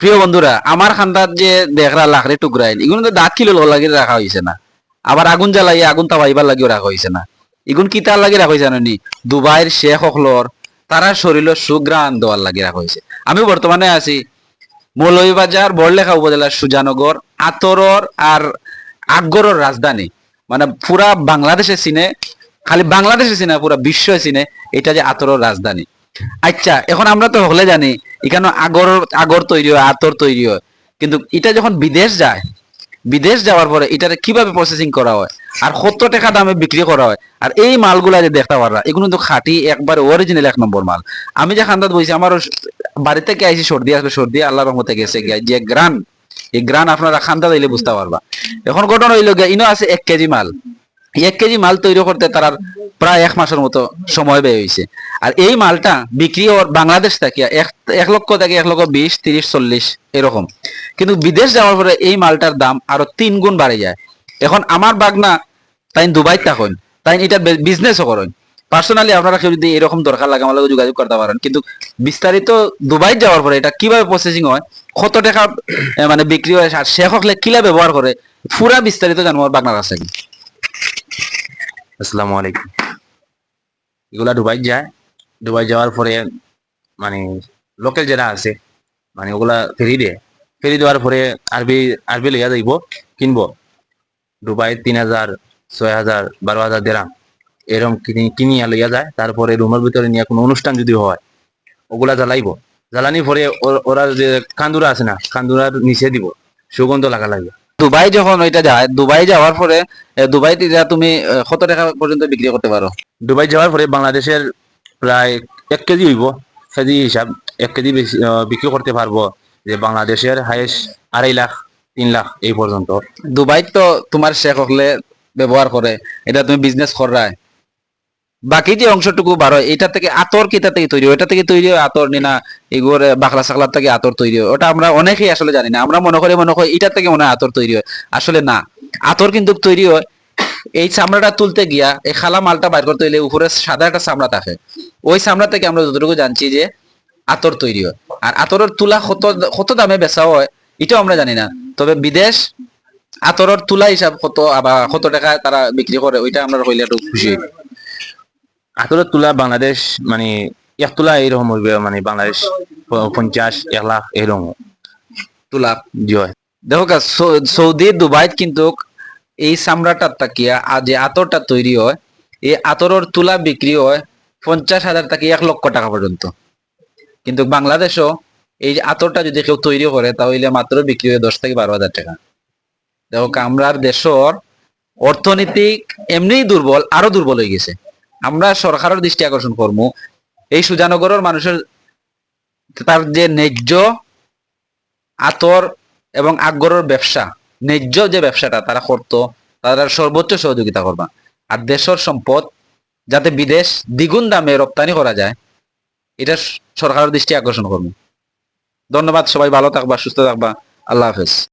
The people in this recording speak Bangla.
প্রিয় বন্ধুরা, আমার খান্দার যে দেখরা লাকড়ি টুকরাইন এগুলো তো দাঁত কিলো লাগি রাখা হয়েছে না। আবার আগুন জ্বালাইয়া আগুন তাবাইবার লাগিও রাখা হয়েছে না। এগুন কিতার লাগি রাখা হয়েছে জানি দুবাইয়ের শেখ হকলর তারা শরীরের সুগ্রাণ দেওয়ার লাগি রাখা হয়েছে। আমি বর্তমানে আছি মৌলভীবাজার বড়লেখা উপজেলার সুজানগর আতরর আর আকগরের রাজধানী, মানে পুরা বাংলাদেশে চিনে, খালি বাংলাদেশে চিনে পুরা বিশ্ব চিনে এটা যে আতরর রাজধানী। আচ্ছা, এখন আমরা তো হলে জানি এখানে আগর আগর তৈরি হয়, আতর তৈরি হয়, কিন্তু এটা যখন বিদেশ যায়, বিদেশ যাওয়ার পরে এটাকে কিভাবে প্রসেসিং করা হয় আর কত টাকা দামে বিক্রি করা হয়, আর এই মালগুলা যে দেখতে পাররা এগুলো তো খাঁটি একবারে অরিজিনাল এক নম্বর মাল। আমি যে খান্দাত বইছি আমার বাড়ি থেকে আইসি, সর্দি আসবে, সর্দি আল্লাহ রহমতে গেছে গিয়া যে গ্রান, এই গ্রান আপনারা খান্দা দিলে বুঝতে পারবা। এখন ঘটনা হইল গিয়া ইনো আছে 1 কেজি মাল, 1 কেজি মাল তৈরি করতে তার প্রায় 1 মাসের মতো সময় ব্যয় হয়েছে। আর এই মালটা বিক্রি ওর বাংলাদেশ থেকে 1 লক্ষ থেকে 1 লক্ষ 20, 30, 40 এরকম, কিন্তু বিদেশ যাওয়ার পরে এই মালটার দাম আরো 3 গুণ বাড়ে যায়। এখন আমার বাগনা তাই দুবাই থাকেন, তাই এটা বিজনেসও করেন। পার্সোনালি আপনারা কেউ যদি এরকম দরকার লাগে আমার লগে যোগাযোগ করতে পারেন, কিন্তু বিস্তারিত দুবাই যাওয়ার পরে এটা কিভাবে প্রসেসিং হয়, কত টাকা মানে বিক্রি হয়, আর শেখ হকলে কিলা ব্যবহার করে, পুরা বিস্তারিত জানবো আমার বাগনার কাছে। আসসালামু আলাইকুম। এগুলা দুবাই যায়, দুবাই যাওয়ার পরে মানে লোকাল যারা আছে মানে ওগুলা ফেরি দেয়, ফেরি দেওয়ার পরে আরবি আরবি লইয়া যাইব, কিনবো দুবাই 3,000, 6,000, 12,000 দেরাম এরকম কিনিয়া লইয়া যায়। তারপরে রুমের ভিতরে নিয়ে কোনো অনুষ্ঠান যদি হয় ওগুলা জ্বালাইব, জ্বালানি পরে ওরা যে কান্দুরা আছে না, কান্দুরার নিচে দিব, সুগন্ধ লাগা লাগবে। দুবাই যখন ওইটা যায়, দুবাই যাওয়ার পরে দুবাইতে যা তুমি কত টাকা পর্যন্ত বিক্রি করতে পারো? দুবাই যাওয়ার পরে বাংলাদেশের প্রায় 1 কেজি হইব, কেজি হিসাব 1 কেজি বিক্রি করতে পারবো, যে বাংলাদেশের হাইয়েস্ট 2.5 লাখ 3 লাখ এই পর্যন্ত। দুবাই তো তোমার শেখ হলে ব্যবহার করে, এটা তুমি বিজনেস করায়, বাকি যে অংশটুকু বার হয় এটা থেকে আতর কিটা থেকে তৈরি হয়, এটা থেকে তৈরি হয় আতর নি না এগুলো বাখলা সাকলার থেকে আতর তৈরি হয়, ওটা আমরা অনেকেই আসলে জানি না। আমরা মনে করি এটা থেকে মনে হয় আতর তৈরি হয়, আসলে না। আতর কিন্তু তৈরি হয় এই চামড়াটা তুলতে গিয়া, এই খালা মালটা বাইর করতে হইলে উপরে সাদা একটা চামড়া থাকে, ওই চামড়া থেকে আমরা যতটুকু জানছি যে আতর তৈরি হয়। আর আতরের তুলা কত কত দামে বেচা হয় এটাও আমরা জানি না, তবে বিদেশ আতরের তুলা হিসাব কত আবার কত টাকা তারা বিক্রি করে ওইটা আমরা হইলে একটু খুশি হই। আতরের তুলা বাংলাদেশ মানে 1 তোলা এইরকম হইবে, মানে বাংলাদেশ 50, 1 লাখ এরকম তুলা জি হয়। দেখো সৌদি দুবাই কিন্তু এই চামড়াটার তাকিয়া আর যে আতরটা তৈরি হয়, এই আতরের তুলা বিক্রি হয় 50,000 থেকে 1 লক্ষ টাকা পর্যন্ত। কিন্তু বাংলাদেশও এই যে আতরটা যদি কেউ তৈরি করে তাহলে মাত্র বিক্রি হয় 10 থেকে 12 হাজার টাকা। দেখো আমরার দেশের অর্থনৈতিক এমনিই দুর্বল, আরো দুর্বল হয়ে গেছে। আমরা সরকারের দৃষ্টি আকর্ষণ করবো এই সুজানগরের মানুষের তার যে ন্যায্য আতর এবং আকগরের ব্যবসা, ন্যায্য যে ব্যবসাটা তারা করতো, তারা সর্বোচ্চ সহযোগিতা করবা। আর দেশের সম্পদ যাতে বিদেশ দ্বিগুণ দামে রপ্তানি করা যায়, এটা সরকারের দৃষ্টি আকর্ষণ করবো। ধন্যবাদ, সবাই ভালো থাকবা, সুস্থ থাকবা, আল্লাহ হাফেজ।